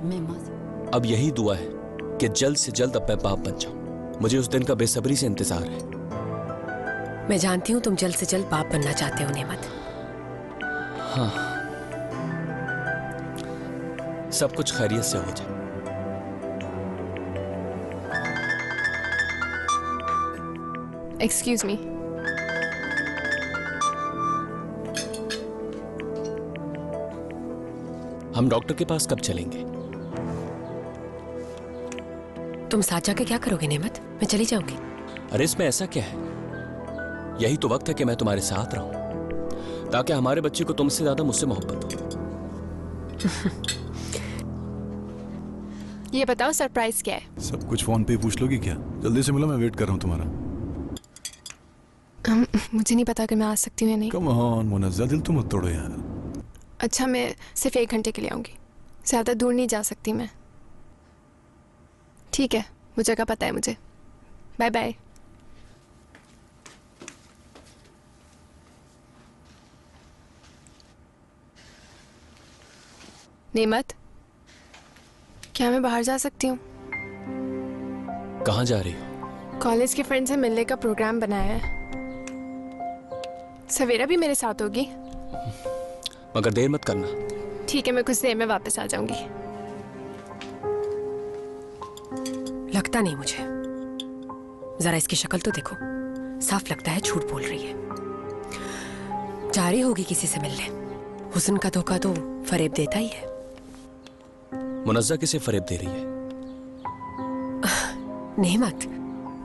अब यही दुआ है कि जल्द से जल्द अब मैं बाप बन जाऊं। मुझे उस दिन का बेसब्री से इंतजार है। मैं जानती हूँ तुम जल्द से जल्द बाप बनना चाहते हो नेमत। हाँ, सब कुछ खैरियत से हो जाए। Excuse me. हम डॉक्टर के पास कब चलेंगे? तुम साथ जाके क्या करोगे नेमत? मैं चली जाऊंगी। अरे इसमें ऐसा क्या है? यही तो वक्त है कि मैं तुम्हारे साथ रहूं, ताकि हमारे बच्चे को तुमसे ज्यादा मुझसे मोहब्बत हो। ये बताओ सरप्राइज क्या है? सब कुछ फोन पे पूछ लोगी क्या? जल्दी से मिलो, मैं वेट कर रहा हूँ तुम्हारा। मुझे नहीं पता कि मैं आ सकती हूँ या नहीं। कम ऑन मुनज़्ज़ा, दिल तो मत तोड़ो यार। अच्छा, मैं सिर्फ 1 घंटे के लिए आऊँगी, ज़्यादा दूर नहीं जा सकती मैं। ठीक है, वो जगह पता है मुझे। Bye bye. नेमत, क्या मैं बाहर जा सकती हूँ? कहाँ जा रही हो? कॉलेज के फ्रेंड से मिलने का प्रोग्राम बनाया है। सवेरा भी मेरे साथ होगी। मगर देर मत करना। ठीक है, मैं कुछ देर में वापस आ जाऊंगी। लगता नहीं मुझे, जरा इसकी शक्ल तो देखो, साफ लगता है झूठ बोल रही है। जा रही होगी किसी से मिलने। हुस्न का धोखा तो फरेब देता ही है। मुनज़्ज़ा किसे फरेब दे रही है? नेमत,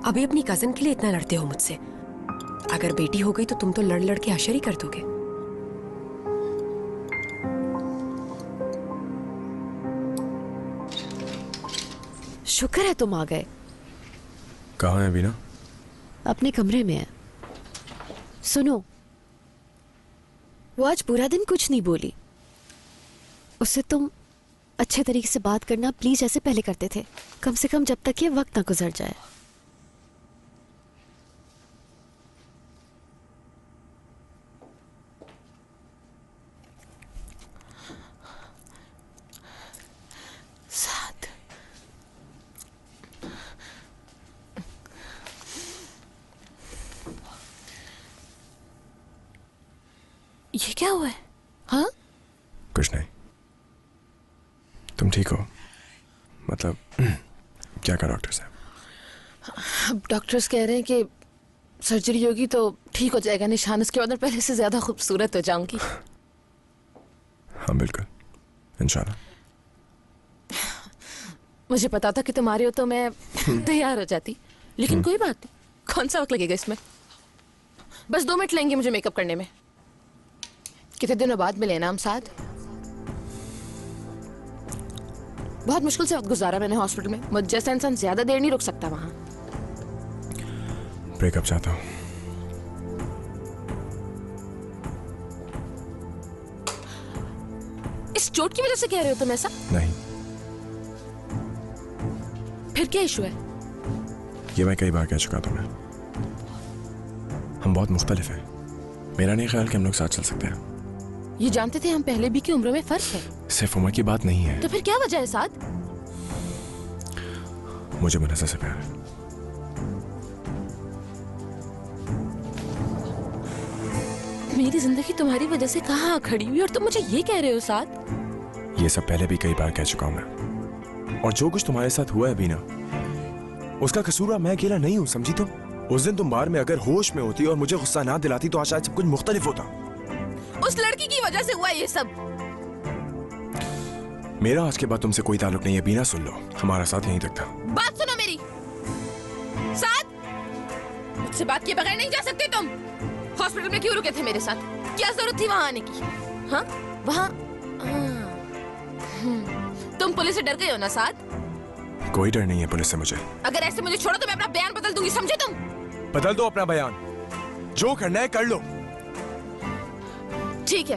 अभी अपनी कजन के लिए इतना लड़ते हो मुझसे। अगर बेटी हो गई तो तुम तो लड़ लड़ के हशर ही कर दोगे। शुक्र है तुम आ गए। कहाँ है बीना? अपने कमरे में है। सुनो, वो आज पूरा दिन कुछ नहीं बोली। उससे तुम अच्छे तरीके से बात करना प्लीज, जैसे पहले करते थे। कम से कम जब तक ये वक्त ना गुजर जाए। साथ ये क्या हुआ है? हाँ, कुछ नहीं। तुम ठीक हो? मतलब क्या कहा डॉक्टर साहब? अब डॉक्टर्स कह रहे हैं कि सर्जरी होगी तो ठीक हो जाएगा निशान। उसके बाद मैं पहले से ज्यादा खूबसूरत हो जाऊंगी। हाँ बिल्कुल, इंशाल्लाह। मुझे पता था कि तुम आ रही हो तो मैं तैयार हो जाती, लेकिन कोई बात नहीं। कौन सा वक्त लगेगा इसमें? बस 2 मिनट लेंगे मुझे मेकअप करने में। कितने दिनों बाद मिले ना हम साथ। बहुत मुश्किल से वक्त गुजारा मैंने हॉस्पिटल में। मुझ जैसा इंसान ज्यादा देर नहीं रुक सकता वहां। ब्रेकअप चाहता हूँ। इस चोट की वजह से कह रहे हो तुम ऐसा? नहीं, फिर क्या इशू है? ये मैं कई बार कह चुका तुम्हें। हम बहुत मुख्तलिफ हैं। मेरा नहीं ख्याल कि हम लोग साथ चल सकते हैं। ये जानते थे हम पहले भी कि उम्र में फर्क है। सिर्फ उम्र की बात नहीं है। तो फिर क्या वजह है साथ? मुझे मुनज़्ज़ा से प्यार है। मेरी जिंदगी तुम्हारी वजह से कहाँ खड़ी हुई और तुम मुझे ये कह रहे हो साथ? ये सब पहले भी कई बार कह चुका हूं मैं। और जो कुछ तुम्हारे साथ हुआ है बीना, उसका कसूर मैं अकेला नहीं हूं, समझी तुम? उस दिन तुम बार में अगर होश में होती और मुझे गुस्सा ना दिलाती तो आज शायद सब कुछ मुख्तलिफ होता। उस लड़की की वजह से हुआ ये सब। मेरा आज के बाद तुमसे कोई ताल्लुक नहीं है बीना, सुन लो। हमारा साथ यहीं तक था। बात सुनो मेरी। साथ मुझसे बात किए बगैर नहीं जा सकते तुम। हॉस्पिटल में क्यों रुके थे मेरे साथ? क्या जरूरत थी वहां आने की? हाँ वहां तुम पुलिस से डर गए हो ना साथ? कोई डर नहीं है पुलिस से मुझे। अगर ऐसे मुझे छोड़ो तो मैं अपना बयान बदल दूंगी, समझे तुम? बदल दो अपना बयान, जो करना है कर लो। ठीक है,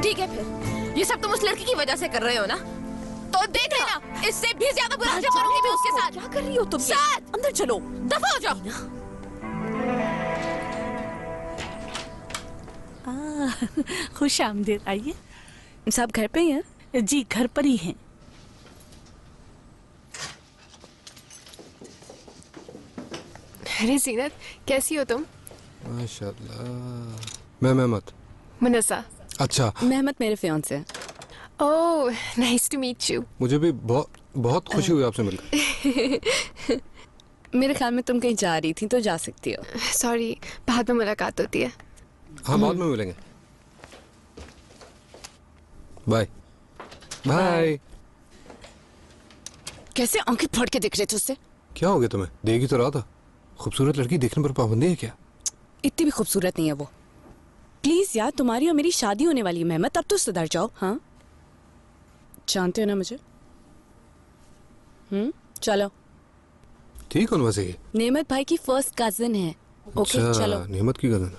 ठीक है। फिर ये सब तुम उस लड़की की वजह से कर रहे हो ना? तो देख लेना, इससे भी ज्यादा बुरा मुझे करूंगी मैं उसके साथ। क्या कर रही हो तुम? साथ अंदर चलो। दफा हो जाओ। खुश आमदीद। आइए। सब घर पे ही हैं? जी घर पर ही हैं। अरे जीनत, कैसी हो तुम? माशाल्लाह। मैं मेहमत। मुनस्सा। अच्छा, मेहमत मेरे फियांसे हैं। ओह, नाइस टू मीट यू। मुझे भी बहुत खुशी हुई आपसे मिलकर। मेरे ख्याल में तुम कहीं जा रही थी तो जा सकती हो। सॉरी, बाद में मुलाकात होती है। हाँ, बाद में मिलेंगे। Bye bye. कैसे आंखें फाड़ के देख रहे थे उससे? क्या हो गया तुम्हें? देख ही तो रहा था। खूबसूरत लड़की देखने पर पाबंदी है क्या? इतनी भी खूबसूरत नहीं है वो। प्लीज यार, तुम्हारी और मेरी शादी होने वाली है मेहमत, अब तो सुधर जाओ। हाँ, जानते हो ना मुझे। चलो। ठीक कौन वैसे ये? नेमत भाई की फर्स्ट कजिन है। ओके अच्छा, चलो। नेमत की कजन।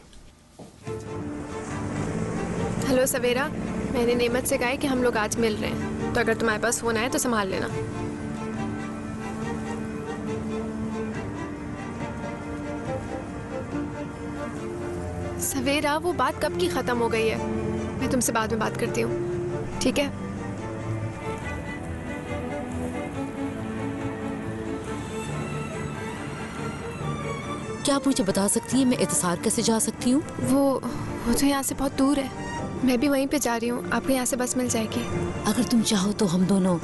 हेलो सवेरा, मैंने नेमत से कहा है कि हम लोग आज मिल रहे हैं, तो अगर तुम्हारे पास फोन आए तो संभाल लेना। सवेरा, वो बात कब की खत्म हो गई है। मैं तुमसे बाद में बात करती हूँ, ठीक है? क्या आप मुझे बता सकती हैं मैं इंतजार कैसे जा सकती हूँ? वो तो यहाँ से बहुत दूर है। मैं भी वहीं पे जा रही हूँ, आपको यहाँ से बस मिल जाएगी। अगर तुम चाहो तो हम दोनों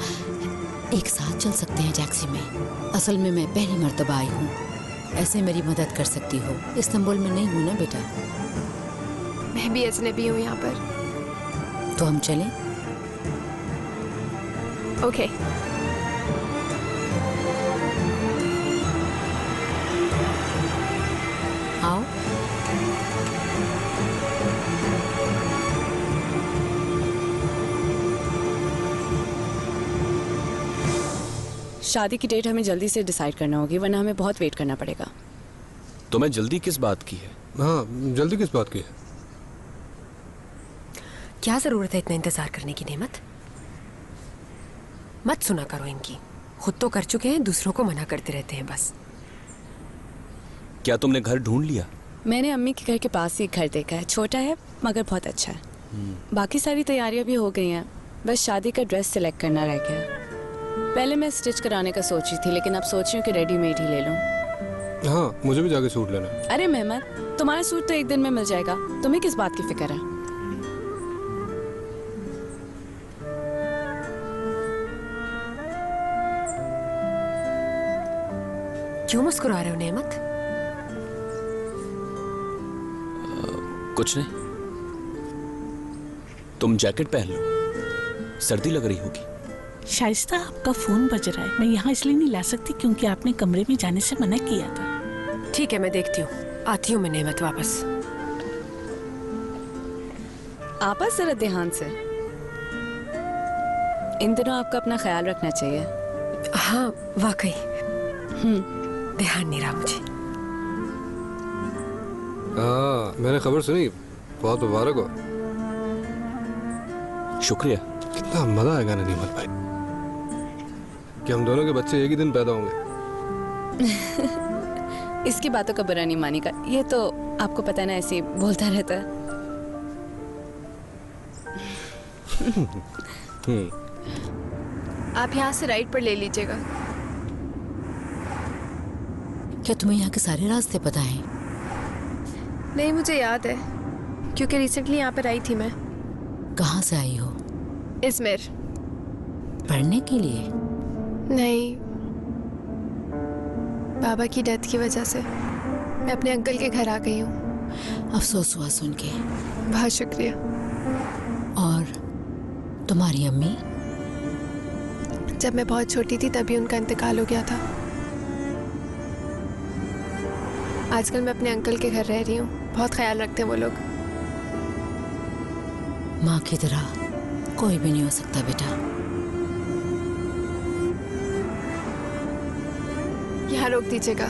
एक साथ चल सकते हैं टैक्सी में। असल में मैं पहली मर्तबा आई हूँ, ऐसे मेरी मदद कर सकती हो। इस्तांबुल में नहीं हूँ ना बेटा। मैं भी अजनबी हूँ यहाँ पर। तो हम चलें? ओके। आओ। शादी की डेट हमें जल्दी से डिसाइड करना होगी, वरना हमें बहुत वेट करना पड़ेगा। तुम्हें जल्दी किस बात की है? हाँ, जल्दी किस बात की है? क्या जरूरत है इतना इंतजार करने की नेमत? मत सुना करो इनकी। खुद तो कर चुके हैं, दूसरों को मना करते रहते हैं बस। क्या तुमने घर ढूंढ लिया? मैंने अम्मी के घर के पास ही एक घर देखा है, छोटा है मगर बहुत अच्छा है। बाकी सारी तैयारियां भी हो गई हैं, बस शादी का ड्रेस सिलेक्ट करना रह गया। पहले मैं स्टिच कराने का सोच रही थी, लेकिन अब सोच रही हूँ कि रेडीमेड ही ले लूँ। हाँ, मुझे भी जाके सूट लेना है। अरे मेहमत, तुम्हारा सूट तो एक दिन में मिल जाएगा, तुम्हें किस बात की फिक्र है? क्यों मुस्कुरा रहे हो नेमत? कुछ नहीं। तुम जैकेट पहन लो, सर्दी लग रही होगी। शाइस्ता, आपका फोन बज रहा है। मैं यहाँ इसलिए नहीं ला सकती क्योंकि आपने कमरे में जाने से मना किया था। ठीक है, मैं देखती हूँ। आती हूँ मैं नेमत वापस। आपा जरा ध्यान से। इन दिनों आपको अपना ख्याल रखना चाहिए। हाँ वाकई, ध्यान नहीं रहा मुझे। हाँ, मैंने खबर सुनी, बहुत मुबारक हो। शुक्रिया। कितना मजा आएगा ना नेमत भाई, कि हम दोनों के बच्चे एक ही दिन पैदा होंगे। इसकी बातों का बुरा नहीं मानेगा, ये तो आपको पता है ना, ऐसे ही बोलता रहता है। आप यहाँ से राइट पर ले लीजिएगा। क्या तुम्हें यहाँ के सारे रास्ते पता हैं? नहीं, मुझे याद है क्योंकि रिसेंटली यहाँ पर आई थी मैं। कहाँ से आई हो? इज़मिर। पढ़ने के लिए? नहीं, बाबा की डेथ की वजह से मैं अपने अंकल के घर आ गई हूँ। अफसोस हुआ सुन के। बहुत शुक्रिया। और तुम्हारी अम्मी? जब मैं बहुत छोटी थी तभी उनका इंतकाल हो गया था। आजकल मैं अपने अंकल के घर रह रही हूँ, बहुत ख्याल रखते हैं वो लोग। माँ की तरह कोई भी नहीं हो सकता बेटा। यहाँ रोक दीजिएगा,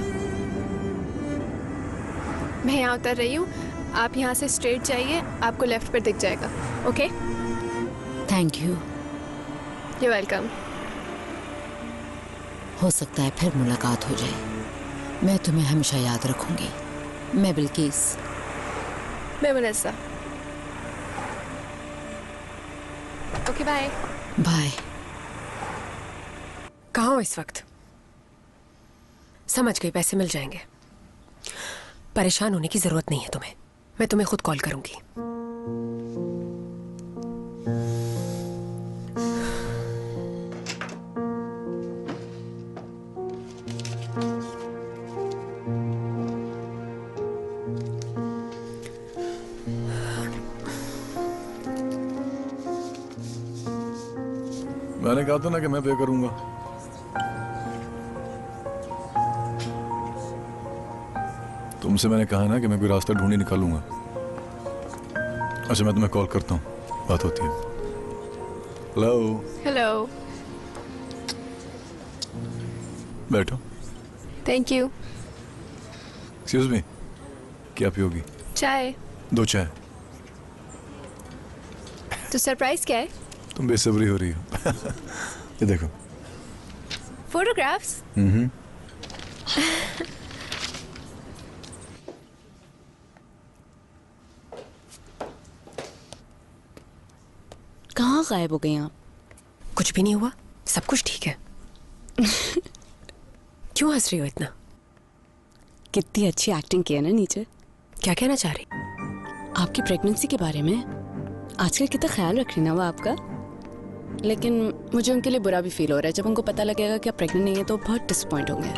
मैं यहाँ उतर रही हूँ। आप यहाँ से स्ट्रेट जाइए, आपको लेफ्ट पर दिख जाएगा। Okay? Thank you. You welcome. हो सकता है फिर मुलाकात हो जाए। मैं तुम्हें हमेशा याद रखूंगी। मैं बिल्किस। मैं मुनस्सा। Okay, bye. बाय। कहाँ हो इस वक्त? समझ गई, पैसे मिल जाएंगे। परेशान होने की जरूरत नहीं है तुम्हें, मैं तुम्हें खुद कॉल करूंगी। मैंने कहा था ना कि मैं पे करूंगा। तुमसे मैंने कहा ना कि मैं कोई रास्ता ढूंढ ही निकालूंगा। अच्छा मैं तुम्हें कॉल करता हूँ, बात होती है। हेलो। हेलो। बैठो। Thank you. एक्सक्यूज मी, क्या पियोगी? चाय। 2 चाय। तो सरप्राइज क्या है? तुम बेसब्री हो रही हो। ये देखो। फोटोग्राफ्स? कहाँ गायब हो गई आप? कुछ भी नहीं हुआ, सब कुछ ठीक है। क्यों हंस रही हो इतना? कितनी अच्छी एक्टिंग की है ना नीचे। क्या कहना चाह रही? आपकी प्रेगनेंसी के बारे में आजकल कितना ख्याल रख रही ना वो आपका। लेकिन मुझे उनके लिए बुरा भी फील हो रहा है। जब उनको पता लगेगा कि आप प्रेग्नेंट नहीं है तो बहुत डिसअपॉइंट होंगे।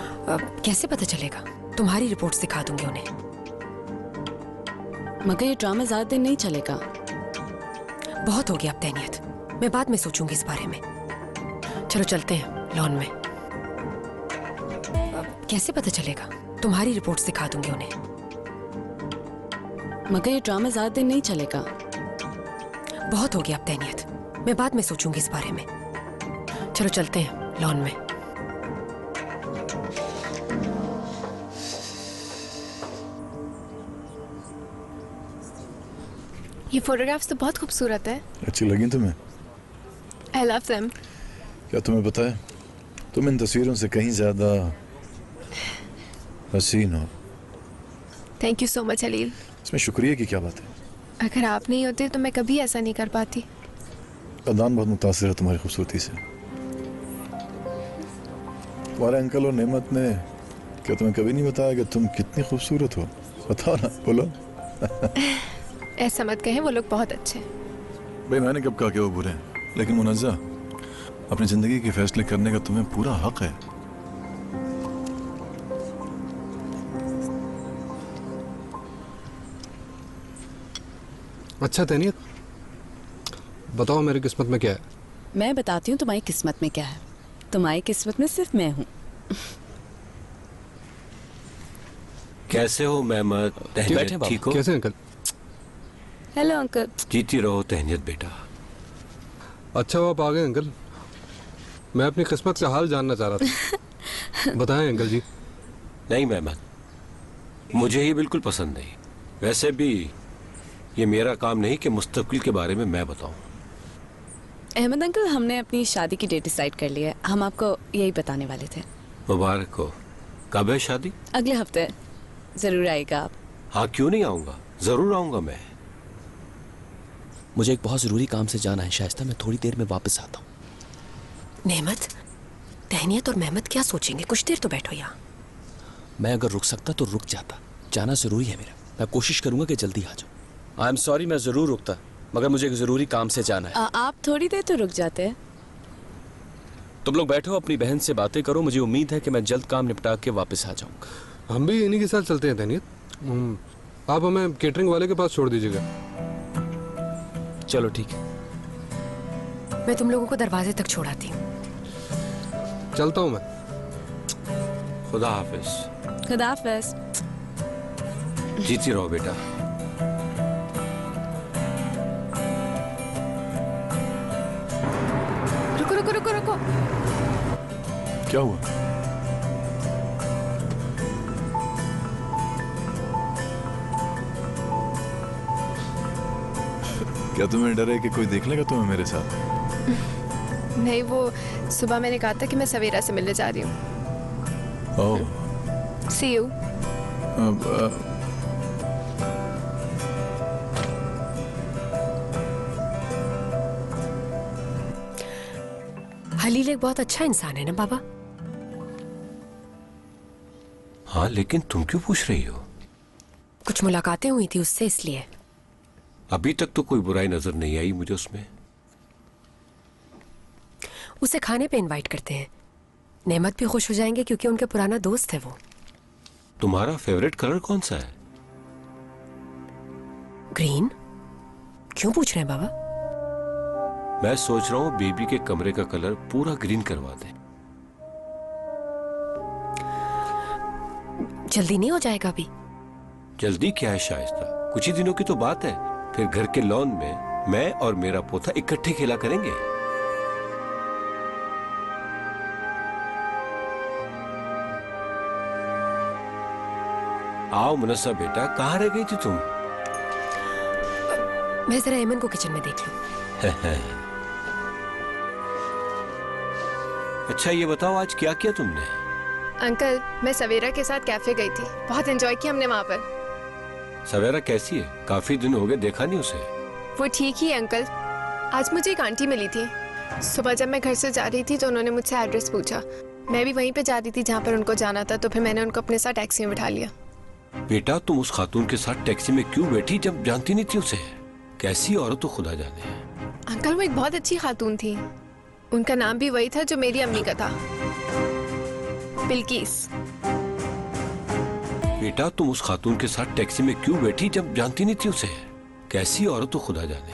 कैसे पता चलेगा? तुम्हारी रिपोर्ट्स दिखा दूंगी उन्हें। मगर ये ड्रामा ज्यादा दिन नहीं चलेगा। बहुत हो गया अब तैनियत, मैं बाद में सोचूंगी इस बारे में। चलो चलते हैं लॉन में। कैसे पता चलेगा? तुम्हारी रिपोर्ट्स दिखा दूंगी उन्हें। मगर ये ड्रामा ज्यादा दिन नहीं चलेगा। बहुत हो गया अब तैनियत, मैं बाद में सोचूंगी इस बारे में। चलो चलते हैं लॉन में। ये फोटोग्राफ्स तो बहुत खूबसूरत है। अच्छी लगी तुम्हें? I love them. क्या तुम्हें पता है, तुम इन तस्वीरों से कहीं ज्यादा हसीन हो। थैंक यू सो मच अलील। इसमें शुक्रिया की क्या बात है? अगर आप नहीं होते तो मैं कभी ऐसा नहीं कर पाती। अदान बहुत मुतासिर है तुम्हारी खूबसूरती से। तुम्हारे अंकल और नेमत ने क्या तुम्हें कभी नहीं बताया कि तुम कितनी खूबसूरत हो? बताओ ना, बोलो। ऐसा मत कहें, वो लोग बहुत अच्छे हैं। भाई मैंने कब कहा कि वो बुरे हैं? लेकिन मुनज़्ज़ा, अपनी जिंदगी के फैसले करने का तुम्हें पूरा हक है। अच्छा तैनियत, बताओ मेरी किस्मत में क्या है? मैं बताती हूँ तुम्हारी किस्मत में क्या है। तुम्हारी किस्मत में सिर्फ मैं हूँ। कैसे हो मेहमद? तहनीत ठीक हो? कैसे अंकल? Hello uncle. जीती रहो तहनीत बेटा। अच्छा वो आप आ गए अंकल। मैं अपनी किस्मत का हाल जानना चाह रहा था। बताएं अंकल जी। नहीं मेहमद, मुझे ये बिल्कुल पसंद नहीं। वैसे भी ये मेरा काम नहीं कि मुस्तकबिल के बारे में मैं बताऊं। अहमद अंकल, हमने अपनी शादी की डेट डिसाइड कर ली है। हम आपको यही बताने वाले थे। मुबारक हो। कब है शादी? अगले हफ्ते। जरूर आएगा आप? हाँ क्यों नहीं आऊंगा, जरूर आऊंगा मैं। मुझे एक बहुत जरूरी काम से जाना है शाइस्ता, मैं थोड़ी देर में वापस आता हूँ। नेमत, तहनीत और मेहमद क्या सोचेंगे? कुछ देर तो बैठो यहाँ। मैं अगर रुक सकता तो रुक जाता, जाना जरूरी है मेरा। मैं कोशिश करूंगा कि जल्दी आ जाऊँ। आई एम सॉरी, मैं जरूर रुकता, मगर मुझे एक जरूरी काम से जाना है। आप थोड़ी देर तो रुक जाते हैं। तुम लोग बैठो, अपनी बहन से बातें करो। मुझे उम्मीद है कि मैं जल्द काम निपटा के वापस आ जाऊंगा। हम भी इन्हीं के साथ चलते हैं तैनियत। आप हमें केटरिंग वाले के पास छोड़ दीजिएगा। चलो ठीक है। मैं तुम लोगों को दरवाजे तक छोड़ाती हूँ। चलता हूँ मैं। खुदा हाफिज। खुदा हाफिज। जीती रहो बेटा। रुको रुको रुको रुको। क्या हुआ? क्या तुम्हें डर है कि कोई देख लेगा तुम्हें मेरे साथ? नहीं, वो सुबह मैंने कहा था कि मैं सवेरा से मिलने जा रही हूँ। ओह। See you। हलील एक बहुत अच्छा इंसान है ना बाबा? हाँ लेकिन तुम क्यों पूछ रही हो? कुछ मुलाकातें हुई थी उससे, इसलिए। अभी तक तो कोई बुराई नजर नहीं आई मुझे उसमें। उसे खाने पे इनवाइट करते हैं, नेमत भी खुश हो जाएंगे क्योंकि उनका पुराना दोस्त है वो। तुम्हारा फेवरेट कलर कौन सा है? ग्रीन। क्यों पूछ रहे हैं बाबा? मैं सोच रहा हूँ बेबी के कमरे का कलर पूरा ग्रीन करवा दें। जल्दी नहीं हो जाएगा अभी? जल्दी क्या है शाइस्ता, कुछ ही दिनों की तो बात है। फिर घर के लॉन में मैं और मेरा पोता इकट्ठे खेला करेंगे। आओ मुनस्सा बेटा, कहाँ रह गई थी तुम? मैं जरा एमन को किचन में देख लूं। अच्छा ये बताओ आज क्या किया तुमने? अंकल, मैं सवेरा के साथ कैफे गई थी, बहुत एंजॉय किया हमने वहाँ पर। सवेरा कैसी है? काफी दिन हो गए देखा नहीं उसे। वो ठीक ही है अंकल। आज मुझे एक आंटी मिली थी। सुबह जब मैं घर से जा रही थी तो उन्होंने मुझसे एड्रेस पूछा। मैं भी वहीं पे जा रही थी जहाँ पर उनको जाना था, तो फिर मैंने उनको अपने साथ टैक्सी में बिठा लिया। बेटा तुम उस खातून के साथ टैक्सी में क्यों बैठी जब जानती नहीं थी उसे? कैसी औरत तो खुदा जाने। अंकल वो एक बहुत अच्छी खातून थी, उनका नाम भी वही था जो मेरी अम्मी का था, बिल्किस। बेटा तुम उस खातून के साथ टैक्सी में क्यों बैठी जब जानती नहीं थी उसे? कैसी औरत तो खुदा जाने।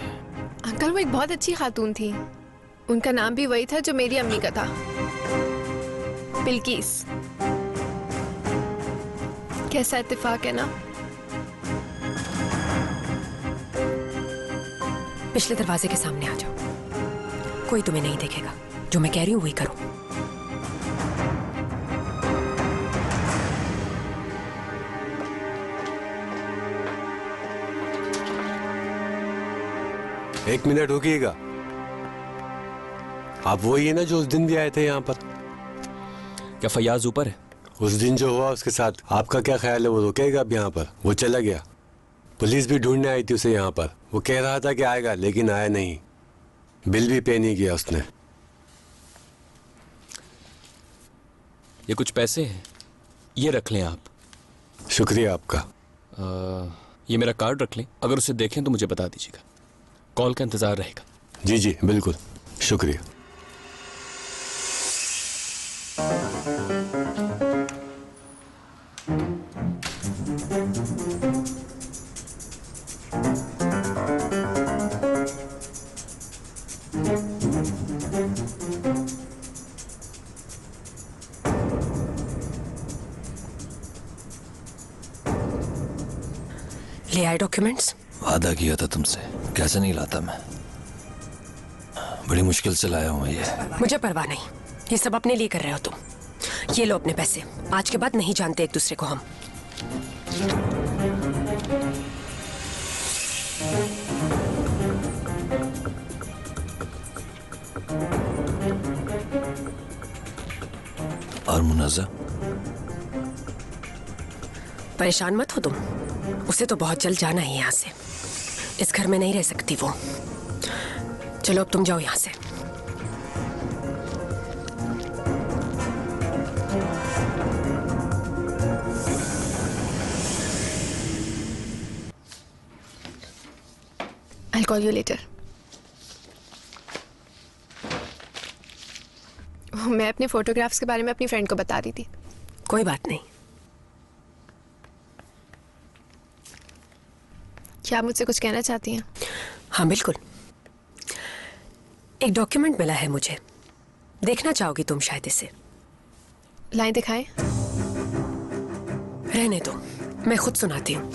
अंकल वो एक बहुत अच्छी खातून थी, उनका नाम भी वही था जो मेरी अम्मी का था, बिल्किस। कैसा इत्तेफाक है ना। पिछले दरवाजे के सामने आ जाओ, कोई तुम्हें नहीं देखेगा। जो मैं कह रही हूँ वही करो। एक मिनट रुकिएगा। आप वही है ना जो उस दिन भी आए थे यहाँ पर? क्या फयाज ऊपर है? उस दिन जो हुआ उसके साथ आपका क्या ख्याल है? वो रुकेगा अब यहाँ पर? वो चला गया। पुलिस भी ढूंढने आई थी उसे यहाँ पर। वो कह रहा था कि आएगा, लेकिन आया नहीं। बिल भी पे नहीं किया उसने। ये कुछ पैसे हैं, ये रख लें आप। शुक्रिया आपका। ये मेरा कार्ड रख लें, अगर उसे देखें तो मुझे बता दीजिएगा। कॉल का इंतजार रहेगा। जी जी बिल्कुल, शुक्रिया। ले आए डॉक्यूमेंट्स? वादा किया था तुमसे, कैसे नहीं लाता मैं? बड़ी मुश्किल से लाया हूँ ये। मुझे परवाह नहीं, ये सब अपने लिए कर रहे हो तुम। ये लो अपने पैसे, आज के बाद नहीं जानते एक दूसरे को हम। और मुनज़्ज़ा? परेशान मत हो तुम, उसे तो बहुत जल्द जाना है यहाँ से। इस घर में नहीं रह सकती वो। चलो अब तुम जाओ यहाँ से। I'll call you later. मैं अपने फोटोग्राफ्स के बारे में अपनी फ्रेंड को बता रही थी। कोई बात नहीं। क्या आप मुझसे कुछ कहना चाहती हैं? हाँ बिल्कुल। एक डॉक्यूमेंट मिला है मुझे, देखना चाहोगी तुम शायद इसे। लाइन दिखाएं। रहने दो, मैं खुद सुनाती हूँ।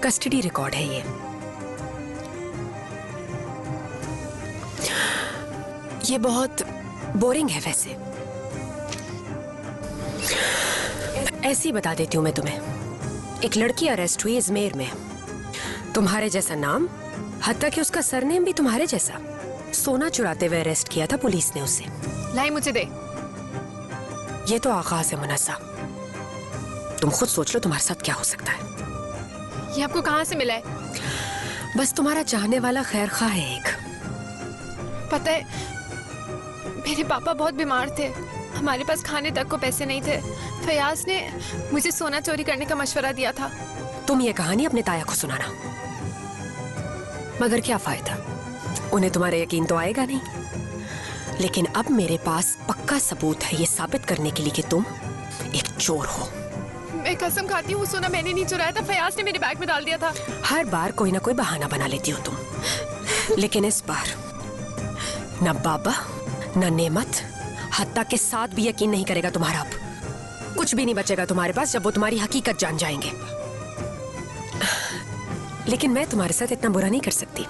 कस्टडी रिकॉर्ड है ये बहुत बोरिंग है वैसे। ऐसे ही बता देती हूँ मैं तुम्हें। एक लड़की अरेस्ट हुई अजमेर में, तुम्हारे जैसा नाम, हत्ता कि उसका सरनेम भी तुम्हारे जैसा। सोना चुराते हुए अरेस्ट किया था पुलिस ने उसे। लाई मुझे दे। ये तो आगाज है मुनस्सा, तुम खुद सोच लो तुम्हारे साथ क्या हो सकता है। ये आपको कहाँ से मिला है? बस तुम्हारा चाहने वाला खैर खा है एक। पता है मेरे पापा बहुत बीमार थे, हमारे पास खाने तक को पैसे नहीं थे। फयाज ने मुझे सोना चोरी करने का मशवरा दिया था। तुम ये कहानी अपने ताया को सुनाना, मगर क्या फायदा, उन्हें तुम्हारे यकीन तो आएगा नहीं। लेकिन अब मेरे पास पक्का सबूत है ये साबित करने के लिए कि तुम एक चोर हो। मैं कसम खाती हूँ, वो सोना मैंने नहीं चुराया था, फयाज ने मेरे बैग में डाल दिया था। हर बार कोई ना कोई बहाना बना लेती हो तुम, लेकिन इस बार न बाबा न नेमत, हत्ता के साथ भी यकीन नहीं करेगा तुम्हारा। अब कुछ भी नहीं बचेगा तुम्हारे पास जब वो तुम्हारी हकीकत जान जाएंगे। लेकिन मैं तुम्हारे साथ इतना बुरा नहीं कर सकती।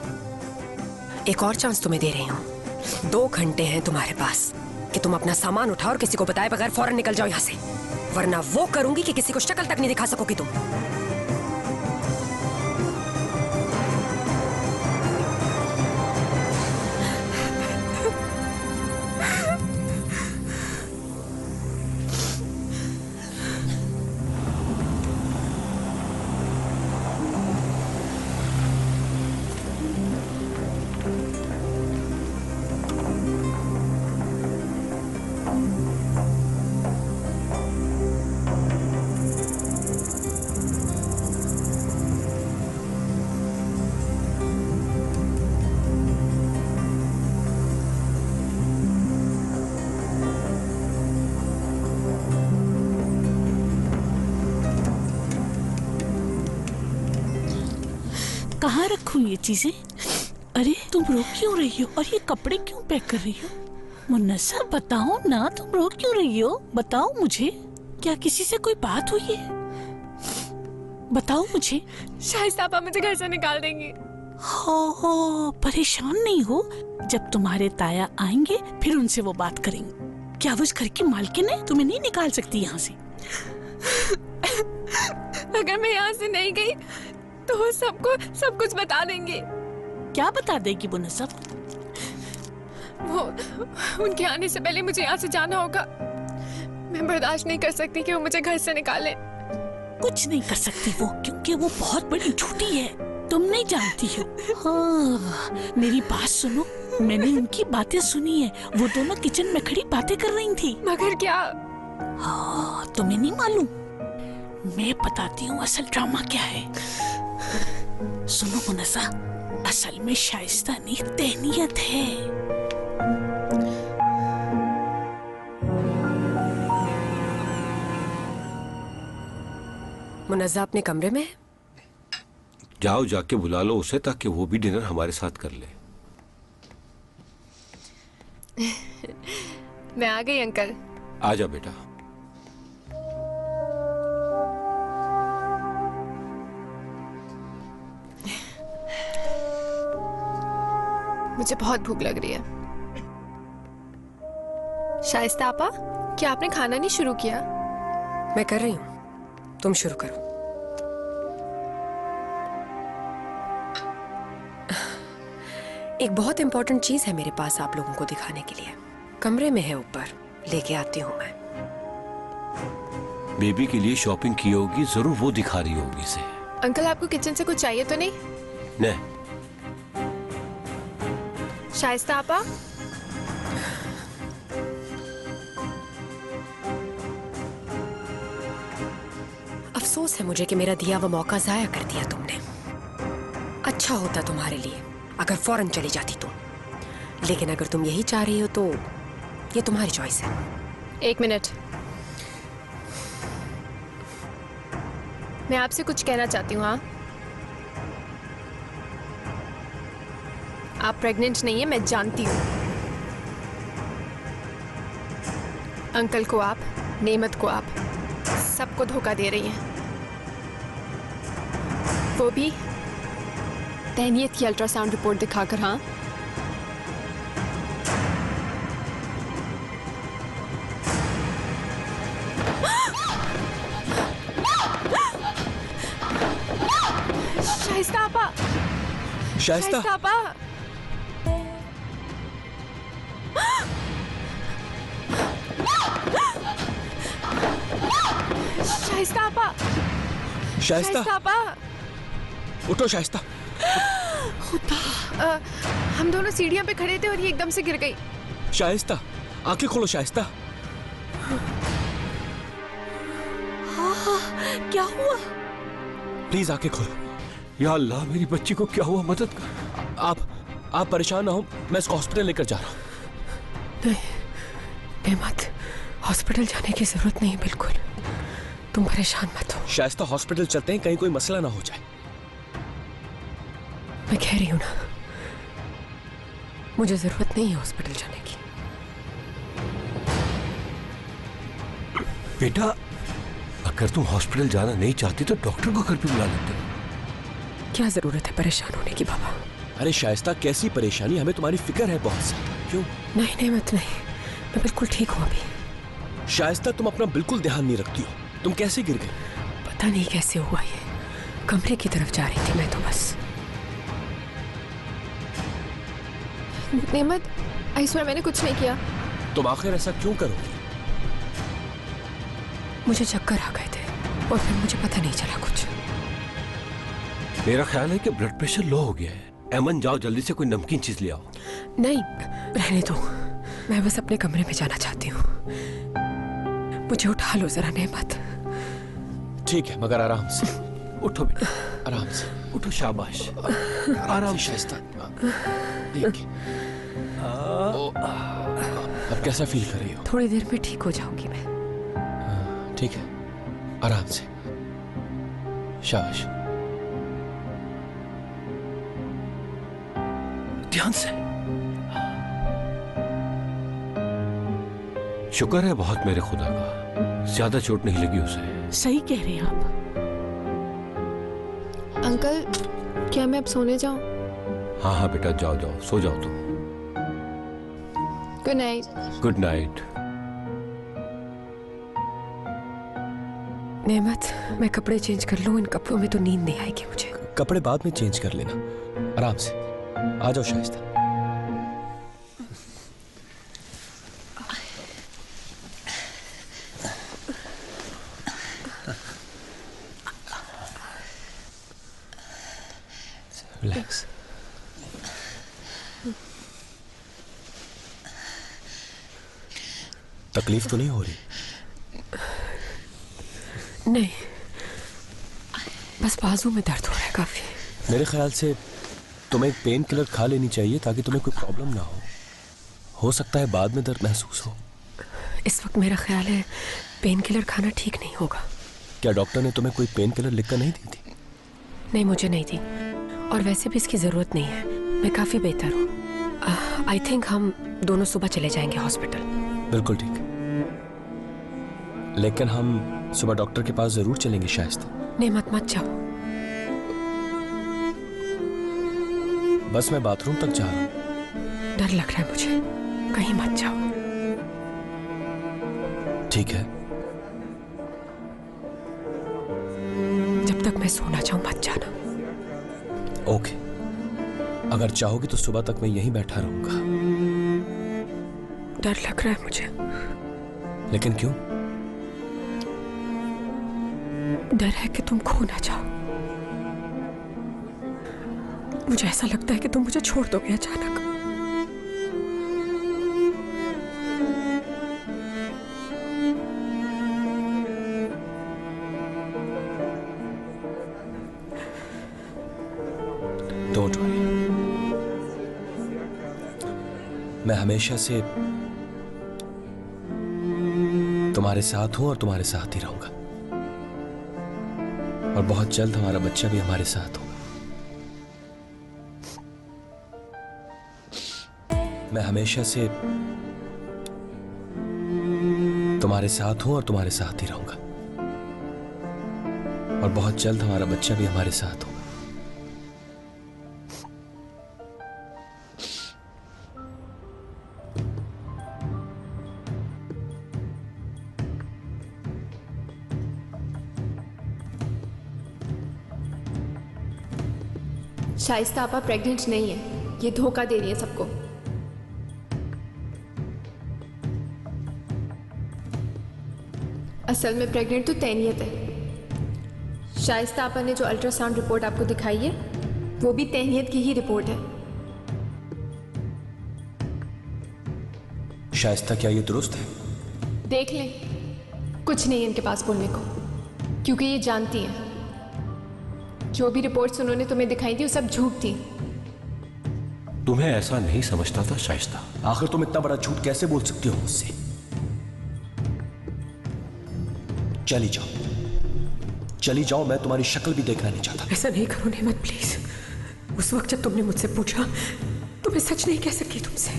एक और चांस तुम्हें दे रही हूँ। 2 घंटे हैं तुम्हारे पास कि तुम अपना सामान उठाओ और किसी को बताए बगैर फौरन निकल जाओ यहाँ से, वरना वो करूंगी कि किसी को शक्ल तक नहीं दिखा सकोगी तुम। कहाँ रखूं ये चीजें? अरे तुम रो क्यों रही हो और ये कपड़े क्यों पैक कर रही हो? मुन्नसा बताओ ना, तुम रो क्यों रही हो? बताओ मुझे, क्या किसी से कोई बात हुई है? बताओ मुझे। शाइस्ता आपा मुझे घर से निकाल देंगे। हो परेशान नहीं हो, जब तुम्हारे ताया आएंगे फिर उनसे वो बात करेंगे। क्या वो इस घर की मालकिन है? तुम्हें नहीं निकाल सकती यहाँ से। अगर मैं यहाँ से नहीं गई तो वो सबको सब कुछ बता देंगे। क्या बता देगी मुन्नसा? वो उनके आने से पहले मुझे यहाँ से जाना होगा। मैं बर्दाश्त नहीं कर सकती कि वो मुझे घर से निकाले। कुछ नहीं कर सकती वो, क्योंकि वो बहुत बड़ी झूठी है, तुम नहीं जानती हो। हाँ, मेरी बात सुनो, मैंने उनकी बातें सुनी है। वो दोनों किचन में खड़ी बातें कर रही थी। मगर क्या? हाँ, तुम्हें नहीं मालूम? मैं बताती हूँ असल ड्रामा क्या है। सुनो मुन्नसा, असल में शाइस्ता ने तहनीयत है। मुन्नजा अपने कमरे में है? जाओ, जाके बुला लो उसे ताकि वो भी डिनर हमारे साथ कर ले। मैं आ गई अंकल। आ जा बेटा। मुझे बहुत भूख लग रही है। शाइस्ता आपा, क्या आपने खाना नहीं शुरू किया? मैं कर रही हूँ, तुम शुरू करो। एक बहुत इंपॉर्टेंट चीज है मेरे पास आप लोगों को दिखाने के लिए। कमरे में है ऊपर, लेके आती हूँ मैं। बेबी के लिए शॉपिंग की होगी, जरूर वो दिखा रही होगी इसे। अंकल आपको किचन से कुछ चाहिए तो नहीं? नहीं। शाइस्ता आपा, अफसोस है मुझे कि मेरा दिया वो मौका जाया कर दिया तुमने। अच्छा होता तुम्हारे लिए अगर फौरन चली जाती तुम, लेकिन अगर तुम यही चाह रही हो तो ये तुम्हारी चॉइस है। 1 मिनट, मैं आपसे कुछ कहना चाहती हूँ। हाँ, आप प्रेग्नेंट नहीं है, मैं जानती हूँ। अंकल को आप, नेमत को आप, सबको धोखा दे रही हैं, वो भी तहनीयत की अल्ट्रासाउंड रिपोर्ट दिखाकर। हाँ, शाइस्ता आपा, शाइस्ता आपा, शाइस्ता आपा, शाइस्ता आपा, उठो शाइस्ता। हम दोनों सीढ़ियों पे खड़े थे और ये एकदम से गिर गई। शाइस्ता आंखें खोलो शाइस्ता। हाँ, क्या हुआ? प्लीज आंखें खोलो। या अल्लाह, मेरी बच्ची को क्या हुआ, मदद कर। आप परेशान ना हो, मैं इसको हॉस्पिटल लेकर जा रहा हूँ। नहीं मत, हॉस्पिटल जाने की जरूरत नहीं, बिल्कुल तुम परेशान मत हो। शाइस्ता हॉस्पिटल चलते हैं, कहीं कोई मसला ना हो जाए। मैं कह रही हूं ना, मुझे जरूरत नहीं है हॉस्पिटल जाने की। बेटा, अगर तुम हॉस्पिटल जाना नहीं चाहती तो डॉक्टर को घर पे बुला लेते। क्या जरूरत है परेशान होने की बाबा? अरे शाइस्ता, कैसी परेशानी, हमें तुम्हारी फिक्र है बहुत सी। क्यों? नहीं मत नहीं, मैं बिल्कुल ठीक हूँ अभी। शाइस्ता, तुम अपना बिल्कुल ध्यान नहीं रखती हो। तुम कैसे गिर गई? पता नहीं कैसे हुआ ये, कमरे की तरफ जा रही थी मैं तो बस। नेमत, आई स्वेयर मैंने कुछ नहीं किया। तुम आखिर ऐसा क्यों करोगी? मुझे चक्कर आ गए थे और फिर मुझे पता नहीं चला कुछ। मेरा ख्याल है कि ब्लड प्रेशर लो हो गया है। एमन, जाओ जल्दी से कोई नमकीन चीज ले आओ। नहीं, रहने दो, मैं बस अपने कमरे में जाना चाहती हूँ। मुझे उठा लो जरा नेमत। ठीक है, मगर आराम से। उठो बेटा, आराम से उठो। शाबाश, आराम से शाइस्ता। अब कैसा फील कर रही हो? थोड़ी देर में ठीक हो जाऊंगी मैं। ठीक है, आराम से। शाबाश, ध्यान से। शुक्र है बहुत मेरे खुदा का, ज्यादा चोट नहीं लगी उसे। सही कह रहे हैं आप। अंकल, क्या मैं अब सोने जाऊं? हाँ हाँ बेटा, जाओ जाओ, सो जाओ तुम। Good night. Good night. नेमत, मैं कपड़े चेंज कर लूं? इन कपड़ों में तो नींद नहीं आएगी मुझे। कपड़े बाद में चेंज कर लेना, आराम से। आ जाओ शाइस्ता। रिलैक्स। तकलीफ तो नहीं हो रही? नहीं, बस बाजू में दर्द हो रहा है काफी। मेरे ख्याल से तुम्हें एक पेन किलर खा लेनी चाहिए ताकि तुम्हें कोई प्रॉब्लम ना हो सकता है बाद में दर्द महसूस हो। इस वक्त मेरा ख्याल है पेन किलर खाना ठीक नहीं होगा। क्या डॉक्टर ने तुम्हें कोई पेन किलर लिखकर नहीं दी थी? नहीं, मुझे नहीं दी, और वैसे भी इसकी जरूरत नहीं है, मैं काफी बेहतर हूँ। आई थिंक हम दोनों सुबह चले जाएंगे हॉस्पिटल। बिल्कुल ठीक, लेकिन हम सुबह डॉक्टर के पास जरूर चलेंगे शाइस्ता। नहीं, मत जाओ। बस मैं बाथरूम तक जा रहा हूँ। डर लग रहा है मुझे, कहीं मत जाओ। ठीक है, जब तक मैं सोना चाहूँ मत जाना। ओके, अगर चाहोगी तो सुबह तक मैं यहीं बैठा रहूंगा। डर लग रहा है मुझे। लेकिन क्यों? डर है कि तुम खो ना जाओ। मुझे ऐसा लगता है कि तुम मुझे छोड़ दोगे अचानक। डोंट वरी, मैं हमेशा से तुम्हारे साथ हूं और तुम्हारे साथ ही रहूंगा, और बहुत जल्द हमारा बच्चा भी हमारे साथ होगा। मैं हमेशा से तुम्हारे साथ हूं और तुम्हारे साथ ही रहूंगा, और बहुत जल्द हमारा बच्चा भी हमारे साथ होगा। शाइस्ता आपा प्रेग्नेंट नहीं है, ये धोखा दे रही है सबको। असल में प्रेग्नेंट तो तैनियत है। शाइस्ता आपा ने जो अल्ट्रासाउंड रिपोर्ट आपको दिखाई है वो भी तैनियत की ही रिपोर्ट है। शाइस्ता, क्या ये दुरुस्त है? देख लें, कुछ नहीं है इनके पास बोलने को, क्योंकि ये जानती हैं जो भी रिपोर्ट्स उन्होंने तुम्हें दिखाई थी वो सब झूठ थी। तुम्हें ऐसा नहीं समझता था शाइस्ता। आखिर तुम इतना बड़ा झूठ कैसे बोल सकती हो मुझसे? चली जाओ, चली जाओ, मैं तुम्हारी शक्ल भी देखना नहीं चाहता। ऐसा नहीं करो नेमत, प्लीज। उस वक्त जब तुमने मुझसे पूछा तो मैं सच नहीं कह सकी तुमसे।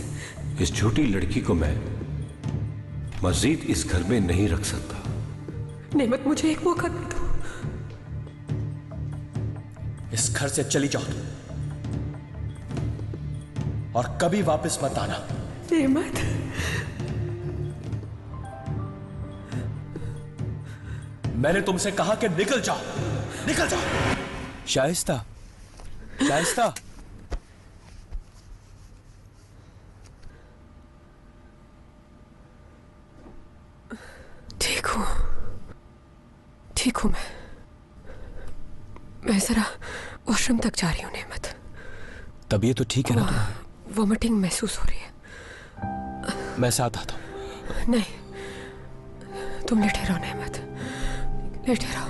इस झूठी लड़की को मैं मजीद इस घर में नहीं रख सकता। नेमत, मुझे एक मौका दे दो। इस घर से चली जाओ तुम, और कभी वापस मत आना। नेमत, मैंने तुमसे कहा कि निकल जाओ, निकल जाओ। शाइस्ता, शाइस्ता। ठीक हूं, ठीक हूं मैं जरा वॉशरूम तक जा रही हूं नेमत। तबीयत तो ठीक है ना तुम्हारी? वॉमिटिंग महसूस हो रही है। मैं साथ आता हूं। नहीं, तुम लेटे रहो नेमत, लेटे रहो।